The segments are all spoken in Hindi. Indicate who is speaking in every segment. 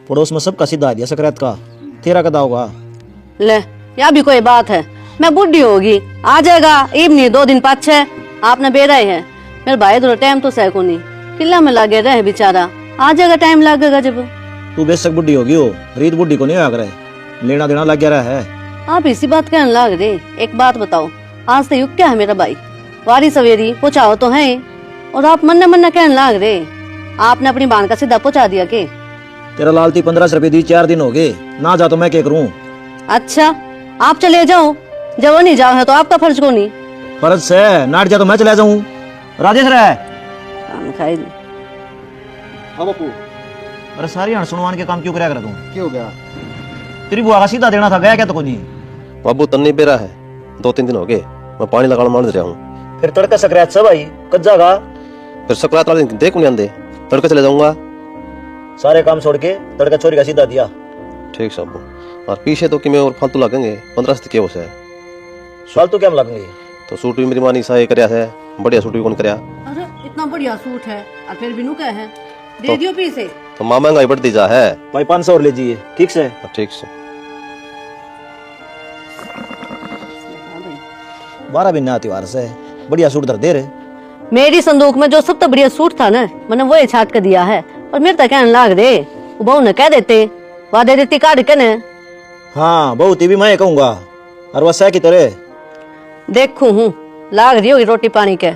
Speaker 1: पड़ोस में सबका सीधा दिया सकरात का, तेरा कदा होगा?
Speaker 2: ले या भी कोई बात है, मैं बुढ़ी होगी आ जाएगा इवनी 2 दिन पाछे आपने बेरा है। मेरे भाई थोड़ा टाइम तो सह को नहीं किला में लगे रहे बेचारा, आ जाएगा टाइम लगेगा जब।
Speaker 1: तू बेशक बुढ़ी होगी हो, रीत बुढ़ी को नहीं होया करे, लेना देना लग गया रहा है।
Speaker 2: आप इसी बात कहने लग रहे। एक बात बताओ, आज तो युग क्या है मेरा भाई, वारी सवेरी पहुँचाओ तो है और आप मन्ना मन्ना कहने लग रहे। आपने अपनी बान का सीधा पहुँचा दिया के?
Speaker 1: तेरा लालती 1500 रुपए दी, 4 दिन हो गए ना, जा तो मैं क्या करूं?
Speaker 2: अच्छा आप चले जाओ, जब नहीं जाओ है तो आपका फर्ज को नहीं।
Speaker 1: फर्ज से नाट जा तो मैं चला जाऊं। राजेश रहा
Speaker 2: खाई
Speaker 3: हाँ बापू।
Speaker 1: अरे सारी हण सुनवान के काम क्यों कराया कर तू?
Speaker 3: क्या हो गया?
Speaker 1: तेरी बुआ का सीधा देना था, गया क्या तो नहीं?
Speaker 4: बाबू तन्नी बेरा है, 2-3 दिन हो गए, मैं पानी लगाना मान रहा हूँ।
Speaker 1: फिर तड़का सकरात सब आई कद जागा?
Speaker 4: फिर सकरात वाले दिन देख नहीं आंदे, तड़के चले जाऊंगा।
Speaker 1: सारे काम छोड़ के तड़का छोरी का सीधा दिया।
Speaker 4: ठीक साबू, और पीछे तो कि मैं और फालतू लगेंगे 15 से क्या हो से
Speaker 1: फालतू क्या लगेंगे?
Speaker 4: तो सूट भी मेरी मानी सा ये करया है, बढ़िया सूट भी कौन करया।
Speaker 2: अरे इतना बढ़िया सूट है और फिर बिनू क्या है, दे दियो पीछे।
Speaker 4: तो माँ महंगाई बढ़ती जा है
Speaker 1: भाई 500 और ले जाइए, ठीक से?
Speaker 4: ठीक से।
Speaker 1: 12 महीने आती वार से बढ़िया सूट दर दे रहे।
Speaker 2: मेरी संदूक में जो सबसे बढ़िया सूट था ना, मैंने वही छाट कर दिया है और मेरे तक कहने लाग दे। वो बहू ने कह देते वादे देती काट के ने।
Speaker 1: हाँ बहुत ही भी मैं कहूंगा, और वह की तरह
Speaker 2: देखू हूँ लाग रही होगी रोटी पानी के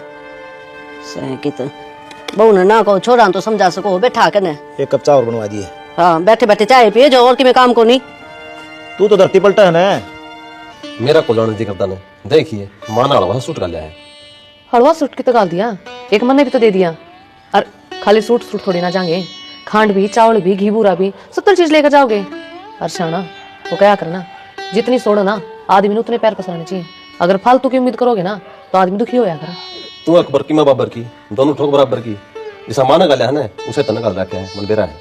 Speaker 2: सह की तो। बहू ने ना कहो छोरा तो समझा सको, बैठा के ने
Speaker 1: 1 कप चावल बनवा दिए।
Speaker 2: हाँ बैठे बैठे चाय पिए जो, और कि मैं काम को नहीं।
Speaker 1: तू तो धरती पलटा है ना।
Speaker 4: मेरा को लाने जी करता ने, देखिए माना वाला सूट डाला है।
Speaker 5: हलवा सूट की तो डाल दिया, एक मन ने भी तो दे दिया। और खाली सूट सूट थोड़ी ना जाएंगे, खांड भी, चावल भी, घी बूरा भी, 70 चीज लेकर जाओगे। अर्शाना वो क्या करना, जितनी सोड़ो ना आदमी ने उतने पैर पसराने चाहिए। अगर फालतू की उम्मीद करोगे ना तो आदमी दुखी हो जाएगा।
Speaker 4: तू अकबर की मैं बाबर की, दोनों ठोक बराबर की। जैसा माना गाला है ना उसे तन गाल रखा है, मन बेरा है।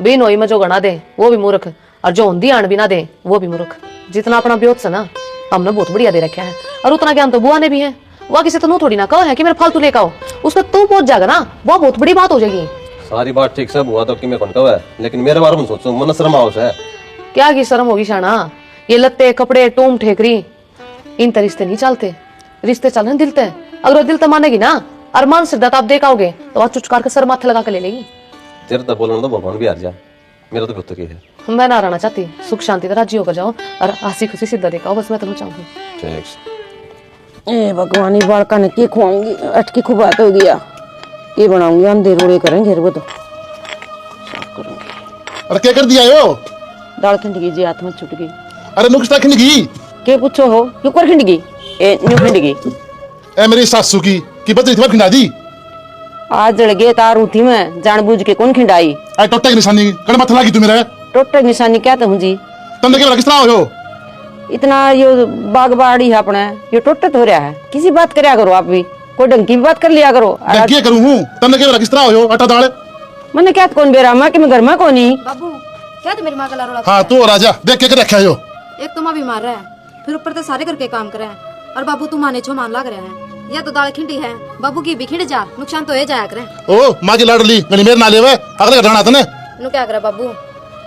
Speaker 5: बेन होई में जो गणा दे वो भी मूर्ख, और जो हिंदी आण भी ना दे वो भी मूर्ख। जितना अपना ब्योत से ना हमने बहुत बढ़िया दे रखा है, और उतना ज्ञान तो बुआ ने भी है। वह किसी तो थोड़ी ना कहो है कि मेरे फालतू लेकर आओ, उसमें तू पहुंच जाएगा ना, वो बहुत बड़ी बात हो जाएगी।
Speaker 4: सारी बात ठीक सब हुआ तो कि मैं कौन कहा है, लेकिन मेरे बारे में सोचो मन शर्म आओ है।
Speaker 5: क्या की शर्म होगी शाना, ये लत्ते कपड़े टूम ठेकरी इन रिश्ते नहीं चलते। रिश्ते चल रहे दिल ते, अगर वो दिल तो मानेगी ना और मन से आप देखाओगे तो वह चुचकार के सर माथे लगा के ले लेगी।
Speaker 4: तेरे तो बोलना तो भगवान भी हार जा, मेरा तो गुत्त की है।
Speaker 5: मैं ना रहना चाहती, सुख शांति तो राजी होकर जाओ और हंसी खुशी सीधा देखाओ, बस मैं तो चाहूंगी।
Speaker 4: ठीक।
Speaker 6: ए भगवान ही बालका ने की खुआऊंगी, अटकी खूब बात हो गया। ये बनाऊंगी, अंधे रोड़े करेंगे वो तो साफ करूंगी।
Speaker 3: अरे क्या कर दिया यो?
Speaker 6: दाल खिंड गई जी, हाथ में छूट गई।
Speaker 3: अरे नुकसा खिंड गई।
Speaker 6: के पूछो हो क्यों कर खिंड गई? ए न्यू खिंड गई।
Speaker 3: ए मेरी सासू की बदली थी खिंडा दी।
Speaker 6: आज जड़ गए तार उठी में जानबूझ के कौन खिंडाई?
Speaker 3: ए टोटे की निशानी कड़ मत लगी तू मेरे।
Speaker 6: टोटे की निशानी क्या तो जी?
Speaker 3: तुमने क्या किस तरह हो यो?
Speaker 6: इतना यो बागबाड़ी है अपने, ये टोटे तो हो रहा है। किसी बात करया करो आप भी, कोई ढंग की बात कर लिया करो।
Speaker 3: क्या करूं हूं? तुमने क्या किस तरह हो यो? आटा दाल
Speaker 6: मैंने क्या कौन बेरा मैं कि मैं घर में कौन ही।
Speaker 7: बाबू क्या तो मेरी माँ का लारोला?
Speaker 3: हाँ तू राजा देख के रखा है यो।
Speaker 7: एक तो माँ बीमार है, फिर ऊपर से सारे करके काम करे हैं, और बाबू तू माने छो मान लाग रहे हैं। या तो दाल खिंडी है, बाबू की भी खिंड जा, नुकसान तो हो जाया करे।
Speaker 3: ओ माँ की लाडली गनी मेरे नाले वे अगले घटाना तने।
Speaker 7: नु क्या करे बाबू?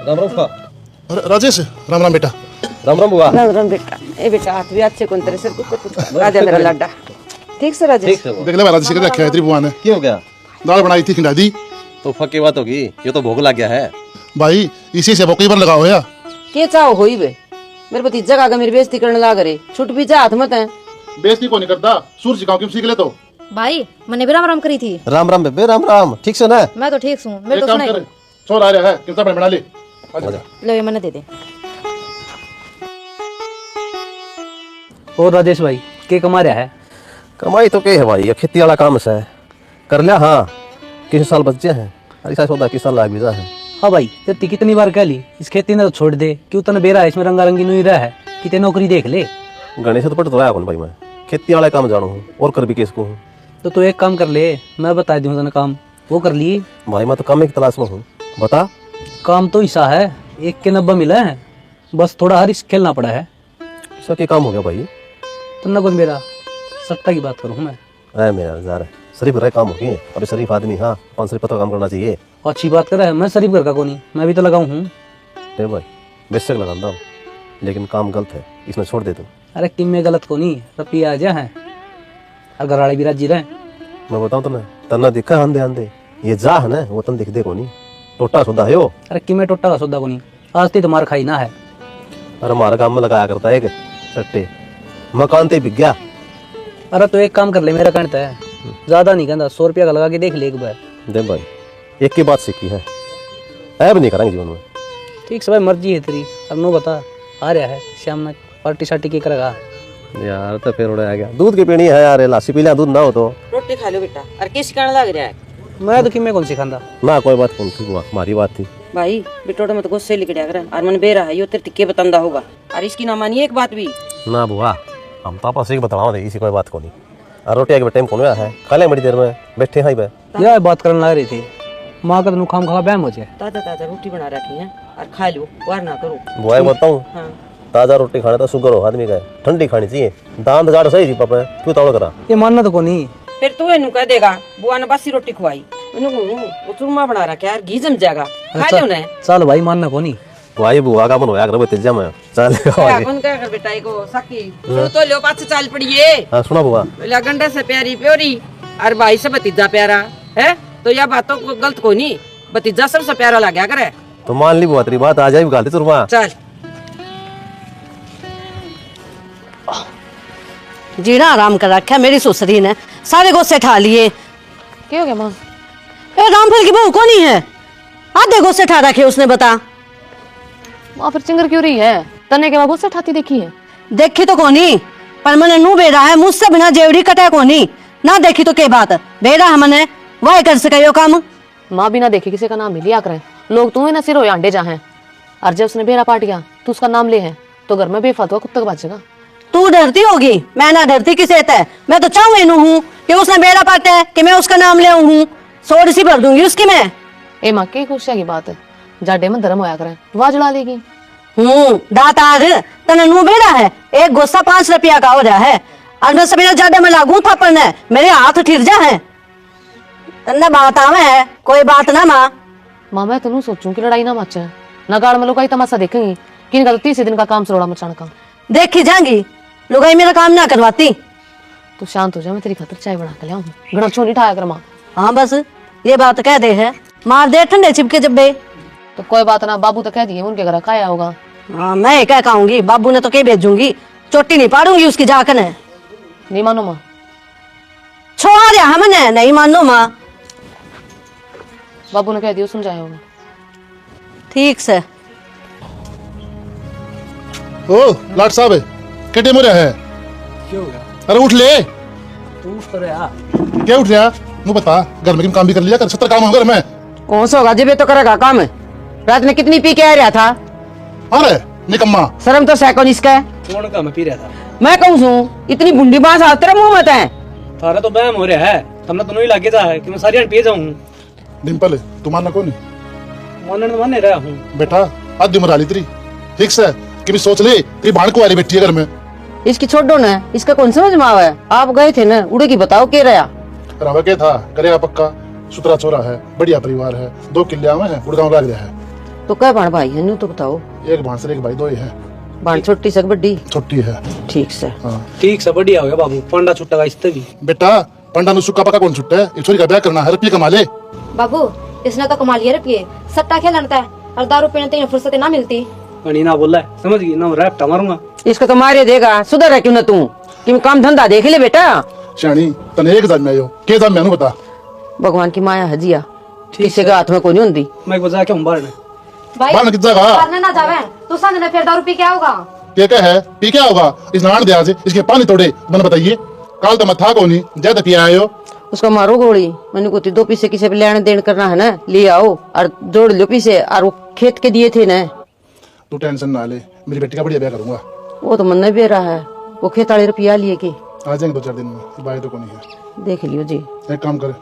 Speaker 4: राम राम का।
Speaker 3: अरे राजेश राम राम बेटा।
Speaker 4: राम राम बुआ।
Speaker 6: राम राम बेटा। ए बेटा हाथ भी अच्छे कौन तेरे सिर कुछ राजा मेरा लाडा। ठीक से राजेश?
Speaker 4: ठीक से बुआ।
Speaker 3: देख ले राजेश के रखा है तेरी बुआ ने।
Speaker 4: क्या हो गया?
Speaker 3: दाल बनाई थी खिंडा दी।
Speaker 4: तो फकी बात होगी, ये तो भोग लग गया है
Speaker 3: भाई, इसी से कई बार लगाओ या
Speaker 6: के चाहो होई बे। मेरे भतीजा का मेरी बेइज्जती करने लगा रे, छुट भी जा हाथ मत है।
Speaker 3: बेइज्जती को नहीं करता, सूर सिखाओ क्यों सीख ले तो।
Speaker 7: भाई मैंने भी राम राम करी थी।
Speaker 4: राम राम बेबे, राम राम। ठीक से ना?
Speaker 7: मैं तो ठीक हूँ, मेरे
Speaker 3: एक
Speaker 7: तो
Speaker 3: काम
Speaker 7: सुनाई
Speaker 3: कर, छोर आ रहा है कितना बना ले।
Speaker 7: लो ये मैंने दे दे।
Speaker 8: और राजेश भाई के कमा रहा है?
Speaker 4: कमाई तो क्या है भाई, ये खेती वाला काम से कर लिया। हाँ किसी साल बच्चे हैं, ऐसा होता किस साल लाग वीजा है।
Speaker 8: हाँ भाई तेरी कितनी बार कह ली इस खेती ने तो छोड़ दे, क्यों तने बेरा है इसमें रंगारंगी नहीं रहा है, कितने नौकरी देख ले।
Speaker 4: गणेश तो पट तो आया कौन भाई, मैं खेती वाला काम जानू हूँ और कर भी किसको हूँ।
Speaker 8: तो तू एक काम कर ले, मैं बता दूँ तने काम, वो कर ली।
Speaker 4: भाई मैं तो काम की तलाश में हूँ, बता।
Speaker 8: काम तो ऐसा है 1 के 90 मिला है, बस थोड़ा हर खेलना पड़ा है।
Speaker 4: ऐसा क्या काम हो गया भाई?
Speaker 8: तुमने कौन मेरा सत्ता की बात करूँ मैं?
Speaker 4: अरे मेरा नजार है, शरीफ रहे काम होगी अभी, शरीफ आदमी। हाँ 5 शरीफ तो काम करना चाहिए।
Speaker 8: अच्छी बात कर रहा है, मैं शरीफ घर का को नहीं, मैं भी तो लगाऊँ हूँ।
Speaker 4: दे भाई बेशक लगाता हूँ, लेकिन काम गलत है, इसमें छोड़ दे तू।
Speaker 8: अरे किम में गलत को नहीं रपी आ जा है और घर वाले भी राजी रहे।
Speaker 4: मैं बताऊँ तुम्हें, तना दिखा आंधे आंधे, ये जा है ना वो तन दिख दे को नहीं, टोटा सुधा है यो।
Speaker 8: अरे किम में टोटा का सौदा को नहीं, आज तो तुम्हारा खाई ना है।
Speaker 4: अरे हमारा काम में लगाया करता है कि सट्टे मकान ते बिक गया।
Speaker 8: अरे तो एक काम कर ले, मेरा कहता है ज्यादा नहीं कहता, 100 रुपया का लगा के देख ले एक बार।
Speaker 4: दे भाई एक की बात सीखी है, ऐब नहीं करेंगे जीवन में।
Speaker 8: ठीक से भाई मर्जी है तेरी। अब नो बता आ रहा है शाम में पार्टी शार्टी की करेगा?
Speaker 4: यार तो फिर उड़े आ गया, दूध की पीनी है यार, लासी पी लिया, दूध ना हो तो
Speaker 6: रोटी खा लो बेटा। और किस कारण लग रहा है?
Speaker 8: मैं तो किम में कौन सिखांदा
Speaker 4: ना, कोई बात कौन थी, हमारी बात थी।
Speaker 6: भाई बिटोड़े में तो गुस्से लिखड़ा कर और मन बेरा है, यो तेरे टिक्के बतांदा होगा और इसकी ना मानिए एक बात भी
Speaker 4: ना बुआ, हम तो आपस एक बतावा दे, इसी कोई बात को नहीं। और रोटी आगे टाइम कौन है, खा ले बड़ी देर में, बैठे हैं बे।
Speaker 8: यह बात करने लग रही थी, माँ का तो खाम खा बैम हो जाए।
Speaker 6: ताजा ताजा रोटी बना रखी है और खा लो, वार ना करो।
Speaker 4: बुआ बताऊँ,
Speaker 6: हाँ
Speaker 4: ताजा रोटी खाने तो शुगर हो आदमी का, ठंडी खानी चाहिए, दांत गाड़ सही थी पापा, क्यों तावड़ करा।
Speaker 8: ये मानना तो को नहीं।
Speaker 6: फिर तू इन्हू कह देगा बुआ ने बासी रोटी खवाई, वो चूरमा बना रखा है, घी जम जाएगा, खा लो ना।
Speaker 8: चल भाई मानना को नहीं।
Speaker 4: भाई बुआ का मन होया कर तेजा में चल।
Speaker 6: अपन क्या कर बेटा को सकी सुन तो लो पाछे चाल पड़िए।
Speaker 4: हां सुना बुआ,
Speaker 6: लगंडे से प्यारी प्योरी और भाई से भतीजा प्यारा है, तो यह बातों को गलत को नहीं, भतीजा सबसे प्यारा लगा करे।
Speaker 4: तो मान ली बुआ तेरी बात, आ जाए गाली चूरमा।
Speaker 6: चल
Speaker 2: जीना आराम कर रखा है मेरी सुसरी ने, सारे गुस्से ठा लिए।
Speaker 5: क्या हो गया माँ?
Speaker 2: ए रामफल की बहू कौन ही है, आधे गुस्से ठा रखे उसने, बता।
Speaker 5: माँ फिर चिंगर क्यों रही है? तने के बाद गुस्से ठाती देखी है?
Speaker 2: देखी तो कोनी, पर मैंने नू बेरा है, मुझसे बिना जेवड़ी कटे कोनी ना, देखी तो के बात बेरा है मैंने वही कर सके यो काम।
Speaker 5: माँ बिना देखे किसी का नाम ही लिया करें, लोग तुम्हें ना सिर हो अंडे जा हैं, और जब उसने बेरा पाट गया तो उसका नाम ले है तो घर में बेफातवा कुत्ते का बचेगा।
Speaker 2: तू डरती होगी, मैं ना डरती किसे है, मैं तो चाहूँ इनू हूँ कि उसने बेरा पाटा है कि मैं उसका नाम ले हूँ, सोड सी भर दूंगी उसकी मैं।
Speaker 5: ए माँ की खुशिया की बात है, जाडे में धर्म होया करें, वाह जला लेगी।
Speaker 2: दात आग तने नू बेरा है, एक गुस्सा 5 रुपया का हो रहा है, और मैं सवेरे जाडे में लागू था पर मेरे हाथ ठिर जा है। तन्ने बात आवे है, कोई बात ना माँ।
Speaker 5: माँ मैं तो सोचूं कि लड़ाई ना मचे, न गाड़ में लोग तमाशा देखेंगी कि इनका तो 30 दिन का काम सरोड़ा मचाने का।
Speaker 2: देखी जाएंगी लुगाई मेरा काम ना करवाती।
Speaker 5: तू शांत हो जा, मैं तेरी खातिर चाय बना के लाऊं, घड़ा छोनी ठाया कर माँ।
Speaker 2: हाँ बस ये बात कह दे है, मार दे ठंडे चिपके जब्बे।
Speaker 5: तो कोई बात ना, बाबू तो कह दिए उनके घर खाया होगा।
Speaker 2: हाँ मैं क्या कहूंगी, बाबू ने तो क्या भेजूंगी, चोटी नहीं पाड़ूंगी उसकी जाकर।
Speaker 5: नहीं मानो माँ?
Speaker 2: छोड़ा दिया हमने, नहीं मानो माँ।
Speaker 5: बाबू ने कह दिया समझाया होगा।
Speaker 2: ठीक से।
Speaker 3: ओ लाट साहब केटे मोरे है,
Speaker 8: क्यों हो गया?
Speaker 3: अरे उठ ले।
Speaker 8: तू उठ तो रहा।
Speaker 3: क्या उठ रहा, मुझे बता, घर में काम भी कर लिया कर, 70 काम हो घर में।
Speaker 6: कौन सा होगा जब ये तो करेगा काम? रात में कितनी पी के आ रहा था?
Speaker 3: अरे निकम्मा,
Speaker 6: शर्म तो सैकन इसका।
Speaker 8: कौन का मैं पी रहा था?
Speaker 6: मैं कहूँ सू इतनी बुंडी बांस आ तेरे मुंह मत है।
Speaker 8: थारा तो बैम हो रहा है, हमने दोनों ही लागे जा है कि मैं सारी पी जाऊं।
Speaker 3: डिम्पल तू मानना कौन
Speaker 8: मानने तो माने रहा हूँ
Speaker 3: बेटा, आधी उम्र आली तेरी, ठीक से कि भी सोच ले, तेरी भाण को आ रही बैठी है घर में।
Speaker 6: इसकी छोड़ो ना, इसका कौन समझ में आवा है? आप गए थे ना उड़े की, बताओ के रहा?
Speaker 3: रावा क्या था, करेगा पक्का, सुतरा छोरा है, बढ़िया परिवार है, 2 किले में है, गुड़गांव लाग रहा है।
Speaker 6: तो क्या भाण भाई है? न्यू तो बताओ।
Speaker 3: एक भाण से एक भाई, 2 ही है।
Speaker 6: भाण छोटी से बड़ी?
Speaker 3: छोटी है।
Speaker 6: ठीक से।
Speaker 3: हाँ
Speaker 8: ठीक से बढ़िया हो गया बाबू, पंडा छुट्टा का इससे भी।
Speaker 3: बेटा पंडा नु सुक्का पका कौन छुट्टा है, एक छोरी का ब्याह करना है, रुपये कमा ले।
Speaker 7: बाबू इसने तो कमा लिया रुपये, सट्टा खेलता है और दारू पीने तो फुर्सत ना मिलती।
Speaker 8: अनी ना बोला है, समझ गई ना, रैप मारूंगा।
Speaker 6: इसको तो मारे देगा, सुधर है क्यों ना तू? कि काम धंधा देख ले बेटा।
Speaker 3: शानी तने एक जान में आयो, के जान में आनु बता।
Speaker 6: भगवान की माया हजिया, किसी के हाथ में कोई नहीं होती।
Speaker 8: मैं को जाके बाहर ने
Speaker 7: भाई
Speaker 3: बाहर किस जगह
Speaker 7: मारने ना जावे, तू संग ने फिर दारू पी क्या होगा?
Speaker 3: क्या है, पी क्या होगा? इस नाड़ दे आज इसके पानी तोड़े, मैंने बताइए, काल तो मत था को नहीं, ज्यादा पिया आयो।
Speaker 6: उसको मारो गोली, मैंने को 2 पीसे किसी पे लेने देन करना है ना, ले आओ और जोड़ लो पीसे, और वो खेत के दिए थे ना।
Speaker 3: तू टेंशन ना ले, मेरी बेटी का बढ़िया ब्याह करूंगा।
Speaker 6: वो तो मन भी रहा है, वो खेत वाले रुपया लिए के
Speaker 3: आ जाएंगे 2-4 दिन में, बाय तो को नहीं है।
Speaker 6: देख लियो जी।
Speaker 3: एक काम कर,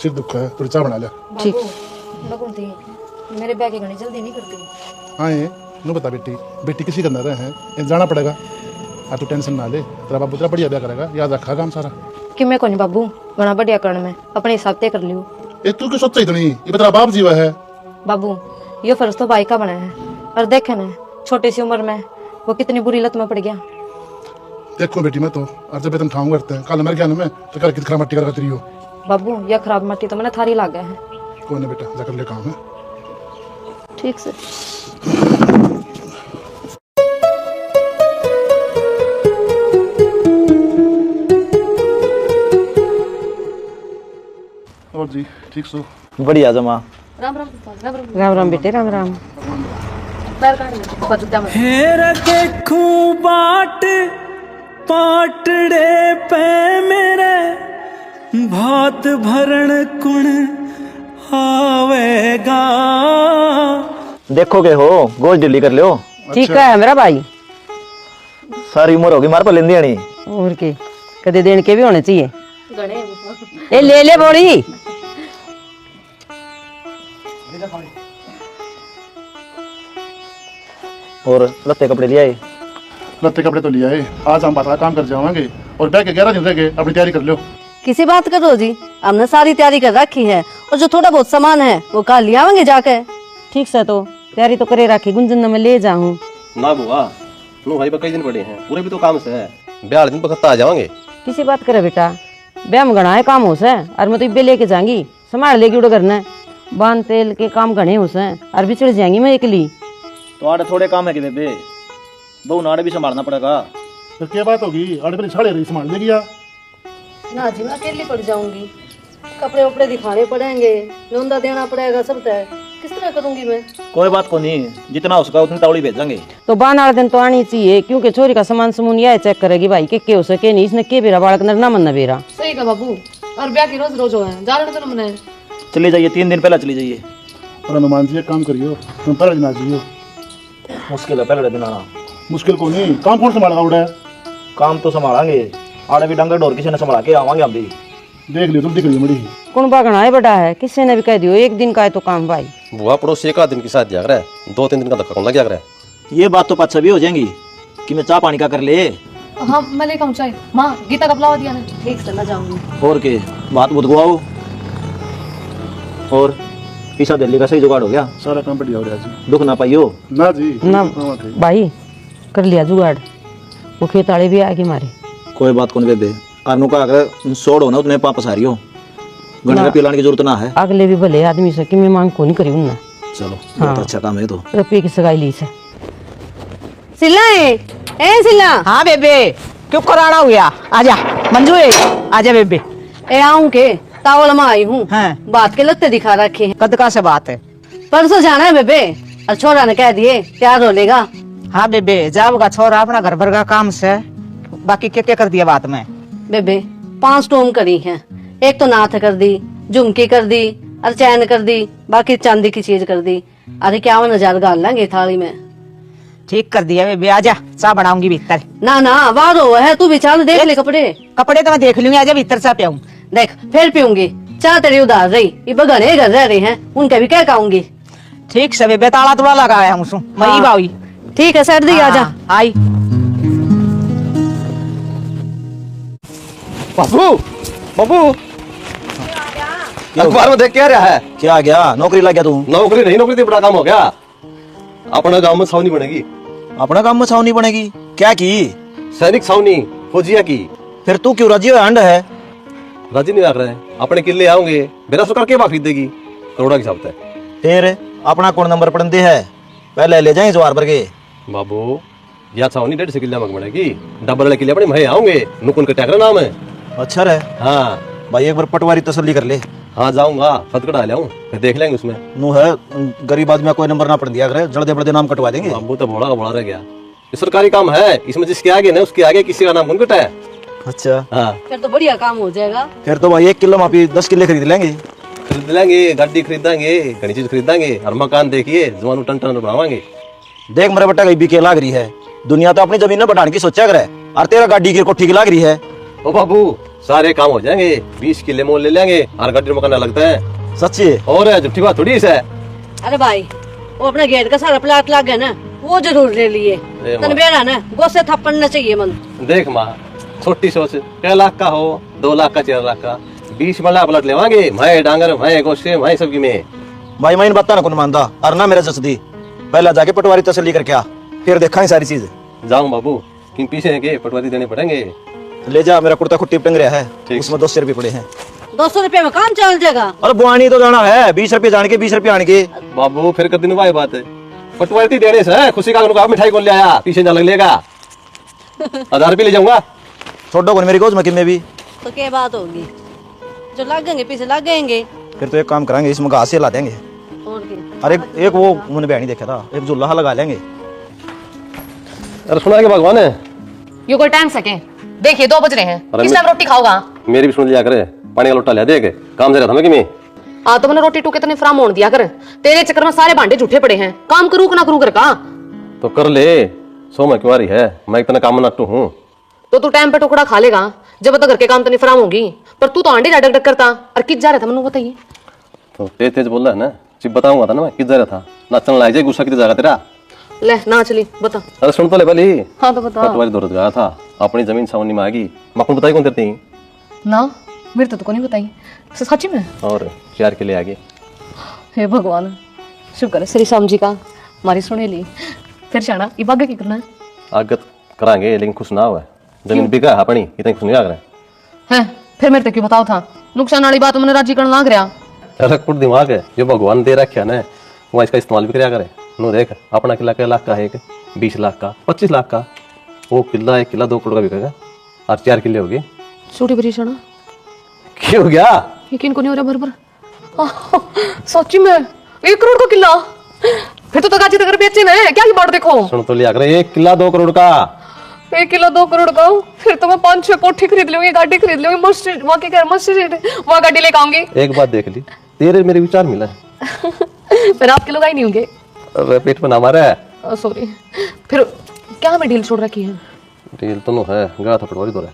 Speaker 3: सिर दुख है, थोड़ी चाय बना ले।
Speaker 6: ठीक।
Speaker 7: लगुन थी मेरे बैग की घनी जल्दी नहीं करती।
Speaker 3: हाँ ये नु बता बेटी, बेटी किसी के अंदर है, इन जाना पड़ेगा। आ तू टेंशन ना ले, तेरा बाबू तेरा बढ़िया ब्याह करेगा, याद रखा काम सारा।
Speaker 7: कि मैं कोनी बाबू, घना बढ़िया करण में अपने हिसाब से कर लियो।
Speaker 3: ए तू क्यों सोचता इतनी, ये तेरा बाप जीवा है।
Speaker 7: बाबू ये फर्ज तो भाई का बना है, और देखे ना छोटी सी उम्र में वो कितनी बुरी लत में पड़ गया।
Speaker 3: देखो बेटी मैं तो और जब तुम ठाऊं करते हैं कल मर गया ना मैं तो कर कितना मट्टी कर रही हो।
Speaker 7: बाबू यह खराब मट्टी तो मैंने थारी लाग गया है।
Speaker 3: कोई ना बेटा जाकर ले काम है।
Speaker 2: ठीक से।
Speaker 3: और जी ठीक सो
Speaker 1: बढ़िया जमा।
Speaker 7: राम राम राम राम
Speaker 6: राम राम बेटे राम राम।
Speaker 7: पैर काट ले बजुदा में।
Speaker 9: हेर देखूं बाट पाटड़े पे मेरे भात भरण कुण आवेगा।
Speaker 1: देखोगे हो गोश ढीली कर लियो।
Speaker 6: ठीक है मेरा भाई।
Speaker 1: सारी उम्र होगी मार पर लेंदी आनी।
Speaker 6: और के कदे देन के भी होने चाहिए। ए ले ले बोली।
Speaker 1: और लत्ते कपड़े ले आए।
Speaker 3: लत्ते कपड़े तो लिया है। आज हम बात काम कर जाएंगे और बैठ के 11 दिन रह गए अपनी तैयारी कर लो।
Speaker 2: किसी बात करो जी, हमने सारी तैयारी कर रखी है और जो थोड़ा बहुत सामान है वो कल ले आवेंगे जाके।
Speaker 6: ठीक से तो तैयारी तो करे रखी गुंजन में ले जाऊं।
Speaker 4: ना बुआ नो भाई कई दिन पड़े हैं पूरे भी तो काम से है ब्याह दिन पकड़ता आ जाओगे।
Speaker 6: किसी बात करे बेटा ब्याह में घना है काम हो से और मैं तो इब्बे लेके जाऊंगी संभाल लेगी उड़ करना बांध तेल के काम घने हो से और बिछड़ जाएंगी मैं अकेली।
Speaker 1: तो आड़े थोड़े काम है कि बेबे दो नाड़े भी संभालना पड़ेगा।
Speaker 3: तो क्या बात होगी आड़े पर छाड़े रही संभाल लेगी यार।
Speaker 2: ना जी मैं अकेली पड़ जाऊंगी। कपड़े वपड़े दिखाने पड़ेंगे, लोंदा देना पड़ेगा, सब तय किस तरह करूंगी मैं।
Speaker 1: कोई बात को नहीं, जितना उसका उतनी तावड़ी भेजेंगे।
Speaker 6: तो बान वाले दिन तो आनी चाहिए क्योंकि छोरी का सामान समून यह चेक करेगी भाई के हो सके नहीं इसने के बेरा बालक नर ना मन न बेरा।
Speaker 5: सही का बाबू। और ब्याह की रोज रोज हो है जा रहे तो मने।
Speaker 1: चली जाइए 3 दिन पहले चली जाइए।
Speaker 3: और हनुमान जी एक काम करियो तुम पहले दिन आ जाइयो।
Speaker 1: मुश्किल है पहले दिन आना।
Speaker 3: मुश्किल को नहीं काम कौन संभालेगा उड़ा।
Speaker 1: काम तो संभालेंगे आड़े भी डंगर डोर किसी ने संभाला के आवांगे हम भी।
Speaker 3: देख लियो तुम दिख रही हो मड़ी।
Speaker 6: कौन बागना है बड़ा है किसी ने भी कह दियो एक दिन का है तो काम भाई।
Speaker 4: बुआ पड़ोसी एक आध दिन की साथ जाग रहा है 2-3 दिन का धक्का कौन लग जाग रहा है।
Speaker 1: ये बात तो पाछा भी हो जाएंगी कि मैं चाय पानी का कर ले।
Speaker 5: हाँ मैं लेकर आऊँ चाय। माँ गीता का बुलावा दिया ना।
Speaker 2: ठीक से मैं जाऊंगी।
Speaker 1: और के बात बुत गुआओ। और पीछा दिल्ली का सही जुगाड़ हो गया।
Speaker 3: सारा काम बढ़िया हो रहा है जी।
Speaker 1: दुख ना पाइयो।
Speaker 3: ना जी
Speaker 6: ना भाई कर लिया जुगाड़ वो खेत वाले भी आगे मारे।
Speaker 1: कोई बात कौन बेबे आरनू का अगर सोड़ हो ना उतने वापस आ रही हो गणे का पिलाने की जरूरत ना है।
Speaker 6: अगले भी भले आदमी से कि मैं मांग को नहीं करी उन्ना।
Speaker 1: चलो बहुत अच्छा काम है। तो
Speaker 6: रुपये की सगाई ली से
Speaker 2: सिल्ला ए सिल्ला।
Speaker 10: हाँ बेबे क्यों कराना हुआ आजा मंजू है आजा बेबे।
Speaker 2: ए आऊं के तावल में आई हूँ।
Speaker 10: हाँ।
Speaker 2: बात के लगते दिखा रखे हैं।
Speaker 10: कद का से बात है।
Speaker 2: परसों जाना है बेबे और छोरा ने कह दिए तैयार हो लेगा।
Speaker 10: हाँ बेबे जाओगा छोरा अपना घर भर का काम से बाकी क्या कर दिया बात में।
Speaker 2: बेबे 5 टोम करी हैं। एक तो नाथ कर दी, झुमकी कर दी और चैन कर दी, बाकी चांदी की चीज कर दी। अरे 51,000 गाल लेंगे थाली में।
Speaker 10: ठीक कर दिया बेबे आजा चाय बनाऊंगी भीतर।
Speaker 2: ना ना बाहर हो है तू भी चाल देख ले कपड़े।
Speaker 10: कपड़े तो मैं देख लूंगी आजा भीतर चाय पियाऊं।
Speaker 2: देख फिर पीऊंगी चाह तेरी उधार रही। ये बगने घर रह रहे हैं उनके भी क्या कहूंगी।
Speaker 10: ठीक से बेबे ताला तुला लगाया हूँ मई बाई।
Speaker 2: ठीक है सर दी आजा।
Speaker 10: आई
Speaker 4: बाबू बाबू अखबार में देख क्या रहा है।
Speaker 1: क्या गया नौकरी लग गया तू।
Speaker 4: नौकरी नहीं नौकरी तो बड़ा काम हो गया। अपना गांव में छावनी बनेगी।
Speaker 1: अपना काम में छावनी बनेगी क्या की।
Speaker 4: सैनिक छावनी फौजिया की।
Speaker 1: फिर तू क्यों राजी अंड है।
Speaker 4: राजी नहीं लग रहा है अपने किले आओगे मेरा सुकर के बात खरीदेगी करोड़ा की साथ है।
Speaker 1: फिर अपना कौन नंबर पड़ते है पहले ले जाए ज्वार भर के।
Speaker 4: बाबू या छावनी 1.5 किले में बनेगी डबल वाले किले अपने मैं आऊंगे नुकुन का टैकर नाम है।
Speaker 1: अच्छा रहे।
Speaker 4: हाँ
Speaker 1: भाई एक बार पटवारी तसल्ली कर ले।
Speaker 4: हाँ जाऊंगा खत कटा ले फिर देख लेंगे उसमें।
Speaker 1: नू है गरीब आदमी में कोई नंबर ना पड़ दिया करे जल्दे बड़े नाम कटवा देंगे।
Speaker 4: बाबू तो बड़ा का बड़ा रह गया ये सरकारी काम है इसमें जिसके आगे ना उसके आगे किसी का नाम कौन कटा है।
Speaker 1: अच्छा
Speaker 4: हाँ
Speaker 2: फिर तो बढ़िया काम हो जाएगा।
Speaker 1: फिर तो भाई 1 किलो मापी 10 किले खरीद लेंगे।
Speaker 4: खरीद लेंगे गाड़ी खरीदेंगे घनी चीज खरीदेंगे और मकान देखिए जवान टन टन बनावाएंगे।
Speaker 1: देख मेरा बेटा कहीं बीके लाग रही है दुनिया तो अपनी जमीन में बढ़ाने की सोचा करे और तेरा गाड़ी की कोठी की लाग रही है।
Speaker 4: ओ बाबू सारे काम हो जाएंगे 20 किले मोल ले लेंगे और गाड़ी मकान लगता है।
Speaker 1: सच्ची
Speaker 4: और झूठी बात थोड़ी है।
Speaker 2: अरे भाई वो अपने गेट का सारा प्लाट लाग गया ना वो जरूर ले लिए। तन बेरा ना गोसे थप्पड़ना चाहिए मन।
Speaker 4: देख माँ छोटी सोच 1 लाख का हो 2 लाख का 4 लाख का 20 मला पलट लेवांगे मैं डांगर मैं गोशे मैं सबकी में।
Speaker 1: भाई मैं इन बात ना कौन मानता और ना मेरा जसदी पहले जाके पटवारी तसल्ली करके आ, फिर देखेंगे सारी चीज।
Speaker 4: जाऊं बाबू, किन पीछे हैं के पटवारी देने पड़ेंगे।
Speaker 1: ले जा, मेरा कुर्ता खुट्टी टंग रहा है, उसमें 200 रुपये पड़े हैं।
Speaker 2: 200 रुपये में काम चल जाएगा।
Speaker 1: अरे बुआनी तो जाना है, 20 रुपये जान के 20 रुपये आने के।
Speaker 4: बाबू फिर कर दिन भाई बात है, पटवारी देने से खुशी का उनका मिठाई कौन ले आया, पीछे ना लग लेगा। 1000 रुपये ले जाऊंगा।
Speaker 1: छोड़ो कौन मेरी गोज में किन्ने भी।
Speaker 2: तो क्या बात होगी, जो लगेंगे पीछे लगेंगे।
Speaker 1: फिर तो एक काम करेंगे, इसमें घास से ला देंगे।
Speaker 2: और क्या?
Speaker 1: अरे एक वो मैंने बहनी देखा था, एक झूला लगा लेंगे।
Speaker 4: अरे सुना के भगवान है,
Speaker 5: ये कोई टाइम सके, देखिए 2 बज रहे हैं,
Speaker 4: अरे
Speaker 5: किस टाइम रोटी खाओगा?
Speaker 4: मेरी भी सुन लिया करे, पानी का लोटा ले दे के काम से रहा था मैं कि मैं।
Speaker 5: तो मैंने रोटी टूके तने फ्राम होने दिया कर, तेरे चक्कर में सारे भांडे झूठे पड़े हैं। काम करूँ कि ना करूँ कर का?
Speaker 4: तो कर ले, सो मैं क्यों आ रही है, मैं इतना काम नट्टू हूँ।
Speaker 5: तो तू टाइम पे टुकड़ा खा लेगा, जब तक घर के काम तने फ्राम होगी। पर तू तो आंडे जा डक करता, और किस जा रहा था मैंने बताइए।
Speaker 4: तो तेज तेज बोल रहा है ना, चिप बताऊंगा था ना मैं किस जा रहा था। नाचने लग जाए, गुस्सा कितने जाएगा तेरा।
Speaker 5: ले ना चली बता।
Speaker 4: अरे सुन तो ले पहले।
Speaker 5: हाँ तो बता।
Speaker 4: पटवारी दौड़त गया था, अपनी जमीन सावनी में आ गई। मकुन बताई कौन देती
Speaker 5: ना, मेरे तो नहीं बताई सच्ची में।
Speaker 4: और 4 के लिए आ गए।
Speaker 5: हे भगवान, शुक्र है श्री श्याम जी का, हमारी सुने ली। फिर शाना ये बागे की करना है?
Speaker 4: आगत करांगे, लेकिन खुश ना हुआ, जमीन बिका है अपनी, इतनी खुश नहीं आ रहा
Speaker 5: है। फिर मेरे को क्यों बताओ था, नुकसान वाली बात मैंने राजी करना लग रहा।
Speaker 4: रखपुर दिमाग है जो भगवान दे रखा ना, वहाँ इसका इस्तेमाल भी कराया करे। नो देख, अपना किला के लाख का है, 20 लाख का, 25 लाख का। वो किला 1 किला 2 करोड़ का बिकेगा, और 4 किले हो गए।
Speaker 5: छोटी बड़ी शाना
Speaker 4: क्यों हो गया?
Speaker 5: यकीन को नहीं हो रहा बरबर। सच्ची में 1 करोड़ का किला? फिर तो तगाजी तक बेचे ना, क्या की बात देखो।
Speaker 4: सुन तो लिया करे, 1 किला 2 करोड़ का।
Speaker 5: 1 किला 2 करोड़ का? फिर तो मैं 5-6 कोठी खरीद लूंगी, गाड़ी खरीद लूंगी, मस्जिद वहाँ के घर मस्जिद वहाँ गाड़ी लेकर आऊंगी।
Speaker 4: एक बात देख ली, तेरे मेरे विचार मिला है।
Speaker 5: फिर आपके लोग ही नहीं होंगे।
Speaker 4: अरे पेट में ना मारा है।
Speaker 5: सॉरी। फिर क्या हमें डील छोड़ रखी है?
Speaker 4: डील तो नो है, गया था पटवारी दौरे,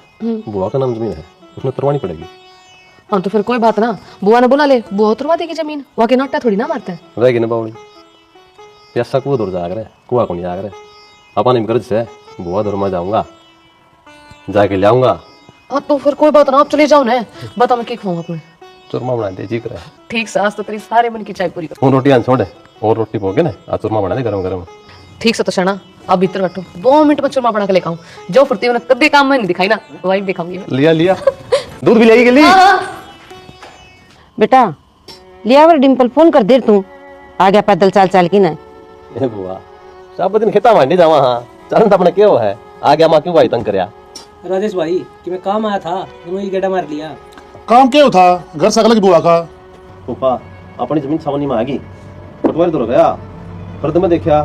Speaker 4: बुआ का नाम जमीन है, उसने तुरवानी पड़ेगी।
Speaker 5: हाँ तो फिर कोई बात ना, बुआ ने बुला ले, बुआ तुरवा देगी जमीन, वहाँ के नाटा थोड़ी ना मारते हैं।
Speaker 4: रहेगी ना बावड़ी, पैसा कुआ दूर जाग रहे, कुआ को नहीं जाग रहे। अपनी गर्ज से बुआ दूर में जाऊंगा, जाके ले आऊंगा।
Speaker 5: हाँ तो फिर कोई बात ना, आप चले जाओ ना, बता मैं क्या खाऊं आपने।
Speaker 4: चूरमा बना दे जी करे।
Speaker 5: ठीक से, आज तो तेरी सारे मन की चाय पूरी कर।
Speaker 4: उन रोटियां छोड़े, और रोटी पोगे ना, आज चूरमा बना दे गरम गरम।
Speaker 5: ठीक से तो शना, आप भीतर बैठो, 2 मिनट में चूरमा बना के लेकर आऊं। जो फुर्ती उन्हें कभी काम में नहीं दिखाई ना, वही दिखाऊंगी मैं।
Speaker 4: लिया लिया दूध भी लेगी के लिए।
Speaker 6: बेटा लिया वर डिम्पल फोन कर दे, तू आ गया पैदल चाल चाल की ना।
Speaker 4: ए बुआ, सब दिन खेता मांडी जावा, हां चलन तो अपने क्यों है, आ गया मां क्यों भाई तंग करया।
Speaker 8: राजेश भाई कि मैं काम आया था, उन्होंने गेड़ा मार लिया।
Speaker 3: काम क्या था, घर सकल की बुआ का।
Speaker 4: फूफा अपनी जमीन सावनी में आ गई, पटवारी तो गया, फिर तो मैं देखा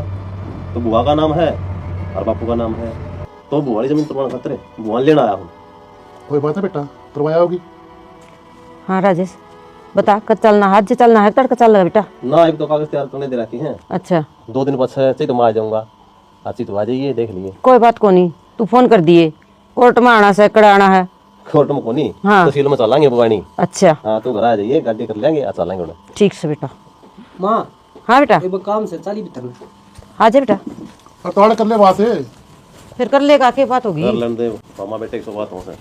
Speaker 4: तो बुआ का नाम है और बापू का नाम है, तो बुआ वाली जमीन तुरवाना खतरे, बुआ लेना आया हूँ।
Speaker 3: कोई बात नहीं बेटा, तुरवाया होगी।
Speaker 6: हाँ राजेश बता, कब चलना है? आज से चलना है, तड़का चल लगा बेटा?
Speaker 4: ना अभी तो कागज तैयार करने दे रखी हैं।
Speaker 6: अच्छा
Speaker 4: 2 दिन बाद से तो मैं आ जाऊंगा, आज तो आ जाइए, देख लिए।
Speaker 6: कोई बात को नहीं, तू फोन कर दिए, कोर्ट में आना से कड़ा आना है।
Speaker 4: कोर्ट में कोनी,
Speaker 6: हाँ।
Speaker 4: तहसील में चलाएंगे बुआनी।
Speaker 6: अच्छा
Speaker 4: हाँ तो घर आ जाइए, गाड़ी कर लेंगे, आज चलेंगे उन्हें।
Speaker 6: ठीक से बेटा।
Speaker 8: माँ
Speaker 6: हाँ बेटा
Speaker 8: एक बार काम से चाली भीतर में।
Speaker 6: आ जा बेटा,
Speaker 3: हड़ताल कर ले बात है।
Speaker 6: फिर कर लेगा, आके बात होगी।
Speaker 4: कर लेने दे, मामा बेटे की बात हो से।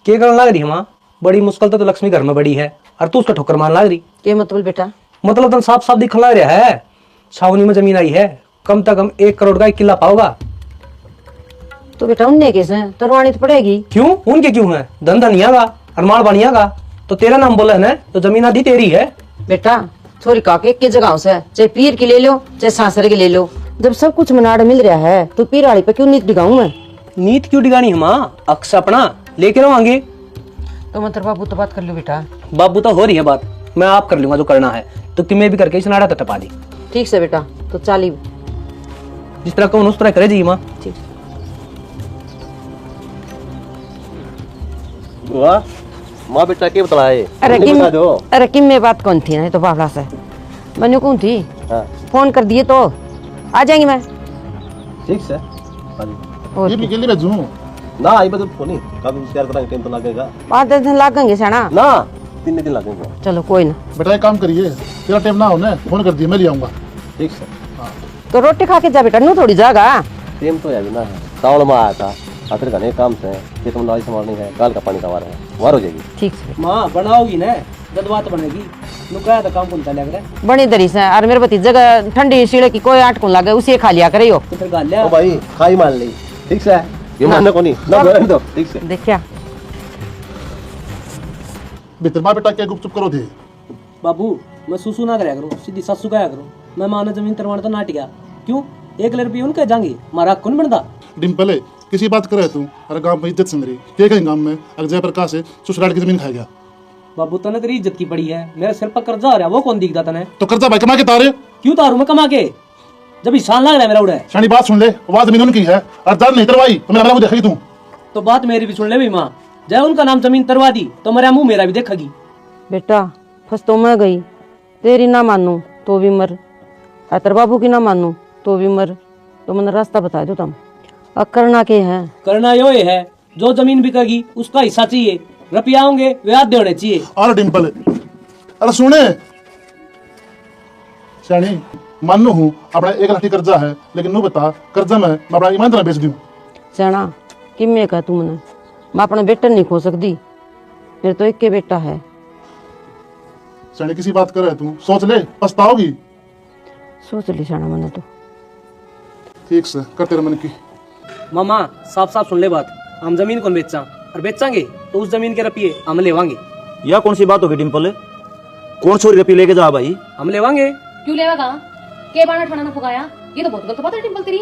Speaker 8: क्या करने लग रही है माँ? बड़ी मुश्किल तो लक्ष्मी घर में बड़ी है, और तू उसका ठोकर मारने लग रही।
Speaker 6: क्या मतलब बेटा?
Speaker 8: मतलब तो साफ साफ दिखने लग रहा है, छावनी में जमीन आई है, कम से कम 1 करोड़ का 1 किला पाओगा।
Speaker 6: तो बेटा उनने कैसे तरवानी तो पड़ेगी।
Speaker 8: क्यों? उनके क्यों है? धंधा नहीं आगा, अरमाल बनियागा तो तेरा नाम बोला है ना, तो जमीन आधी तेरी है।
Speaker 6: बेटा छोरी काके के जगह से, चाहे पीर की ले लो चाहे सासरे की ले लो, जब सब कुछ मनाड़ मिल रहा है तो पीर वाली पे क्यों नीत दिखाऊं मैं?
Speaker 8: नीत क्यों डिगानी है माँ? अक्स अपना लेके रहोगे।
Speaker 6: तो मतलब बाबू तो बात कर लो बेटा।
Speaker 8: बाबू तो हो रही है बात, मैं आप कर लूंगा जो करना है, तो कि मैं भी करके इस नाड़ा तो टपा दी।
Speaker 6: ठीक से बेटा, तो चाली
Speaker 8: जिस तरह कहूँ उस तरह करे जी माँ।
Speaker 6: ठीक।
Speaker 4: बुआ माँ बेटा के बताए,
Speaker 6: अरे
Speaker 4: नहीं
Speaker 6: किम,
Speaker 4: बता दो।
Speaker 6: अरे किम में बात कौन थी ना, तो बावला से मैंने कौन थी।
Speaker 4: हाँ
Speaker 6: फोन कर दिए तो आ जाएंगे मैं।
Speaker 4: ठीक से।
Speaker 6: और
Speaker 3: ये भी के लिए भेजूं
Speaker 4: ना आई बदल फोनी, कब तैयार कराएंगे, टाइम तो लगेगा
Speaker 6: 5-10 दिन लगेंगे सेना
Speaker 4: ना, 3 दिन लगेंगे।
Speaker 6: चलो कोई ना,
Speaker 3: बेटा, एक काम करिए, तेरा टाइम ना होने फोन कर दिए, मैं ले आऊंगा।
Speaker 4: ठीक से।
Speaker 6: तो रोटी खा के जा बेटा, नू थोड़ी जागा।
Speaker 4: टाइम तो याद ना है, चावल में आया था, आखिर घने काम से खेत में दवाई संभालनी है, गाल का पानी का वार है, वार हो जाएगी।
Speaker 6: ठीक से
Speaker 8: माँ बनाओगी ना, जब बात बनेगी नुकाया तो काम कौन चला करे
Speaker 6: बनी दरी से और मेरे भतीजे का ठंडी सीढ़े की कोई आट को लागे उसे खा लिया करे हो।
Speaker 8: तो फिर गाल लिया
Speaker 4: ओ भाई खाई मान ली ठीक से ये मानने को नहीं ना बोलने दो ठीक से।
Speaker 6: देखिया
Speaker 3: बेहतर माँ बेटा क्या गुपचुप करो थे।
Speaker 8: बाबू मैं सुसु ना कराया करो, सीधी सासू कहा करो। मैं माने जमीन तरवाना तो नाट गया क्यों 1 रुपये उनके जाएंगे मारा कौन बनता।
Speaker 3: डिम्पल किसी बात करे तू अरे गांव में इज्जत से मेरी क्या कहीं गांव में अगर जयप्रकाश से ससुराल की जमीन खा गया।
Speaker 8: बाबू तने तेरी इज्जत की पड़ी है, मेरे सिर पर कर्जा आ रहा है वो कौन दिखता तने।
Speaker 3: तो कर्जा भाई कमा के तारे
Speaker 8: क्यों तारू मैं कमा के जब ईशान लग रहा है मेरा उड़े।
Speaker 3: शानी बात सुन ले आवाज जमीन उनकी है और दर्द नहीं करवाई तो मेरा मुंह देखेगी तू।
Speaker 8: तो बात मेरी भी सुन ले भी माँ, जय उनका नाम जमीन तरवा दी तो मेरा मुंह मेरा भी देखेगी।
Speaker 6: बेटा फंस तो मैं गई, तेरी ना मानू तो भी मर, अतर बाबू की ना मानू तो भी मर। तो मैंने रास्ता बता दो तुम अब करना के है।
Speaker 8: करना यो है जो जमीन बिकेगी उसका हिस्सा चाहिए, रुपया होंगे वे आधे होने चाहिए।
Speaker 3: और डिम्पल अरे सुने शानी मानू हूँ अपना 1 लाख कर्जा है लेकिन नू बता कर्जा में मैं अपना ईमान तरह बेच दूं।
Speaker 6: जाना किम्मे का तुमने मैं अपना बेटा नहीं खो सकती, मेरे तो एक के बेटा है।
Speaker 3: शानी किसी बात करे तू सोच ले पछताओगी।
Speaker 6: सोच ली शाना मैंने तो
Speaker 3: ठीक से कर तेरे मन की।
Speaker 8: मामा साफ साफ सुन ले बात, हम जमीन कौन बेचा और बेचांगे तो उस जमीन के रुपये हम लेवांगे।
Speaker 1: यह कौन सी बात होगी डिम्पल, कौन छोरी रुपये लेके जा भाई।
Speaker 8: हम लेवांगे
Speaker 5: क्यों लेगा के बाना ठाना ना फुकाया, ये तो बहुत गलत बात है डिम्पल तेरी।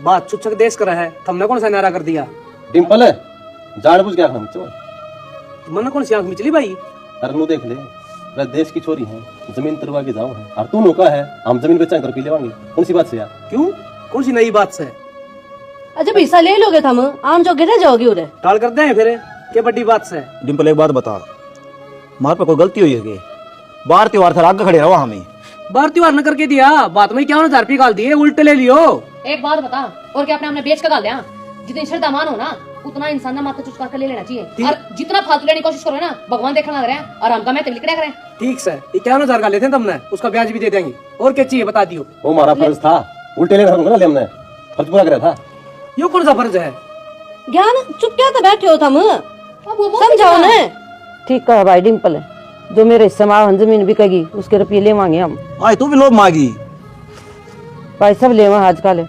Speaker 8: बात चुचक देश करा है, हमने कौन सा नारा कर दिया।
Speaker 4: डिम्पल है जानबूझ के हम
Speaker 8: मन कौन सी आंख मिचली भाई।
Speaker 4: अरे नु देख ले अरे देश की छोरी है जमीन तरवा के जाओ है और तू नौका है हम जमीन बेचा कर पी लेवांगे कौन सी बात से यार।
Speaker 8: क्यों कौन सी नई बात से
Speaker 2: अच्छा हिस्सा ले लोगे तुम, आम जो गिरे जाओगे उधर।
Speaker 8: टाल करते हैं फिर के बड़ी बात से।
Speaker 1: डिम्पल एक बात बता, मार पे कोई गलती हुई है कि बाहर त्योहार था आगे खड़े रहो हमें।
Speaker 8: बार त्योहार न करके दिया बात में 51,000 रुपये गाल दिए उल्टे ले लियो।
Speaker 5: एक बात बता और क्या अपने बेच कर गाल दिया। जितनी श्रद्धा मान हो ना उतना इंसान ने माथा चुचका कर ले लेना चाहिए और जितना फालतू लेने की कोशिश करो ना भगवान देखने लग रहा है और हमका मैं तभी करें।
Speaker 8: ठीक से 51,000 का लेते हैं तुमने, उसका ब्याज भी दे देंगे और क्या चाहिए बता दियो।
Speaker 4: वो हमारा फर्ज था उल्टे ले हमने फर्ज पूरा करा था।
Speaker 8: यो कौन सा फर्ज है।
Speaker 2: ज्ञान चुप क्या तो बैठे हो तुम, समझाओ ना।
Speaker 6: ठीक कहा भाई डिम्पल, जो मेरे हिस्से में जमीन बिकेगी उसके रुपये लेवांगे हम।
Speaker 1: आए तू भी लोग मांगी
Speaker 6: भाई सब लेवा आजकल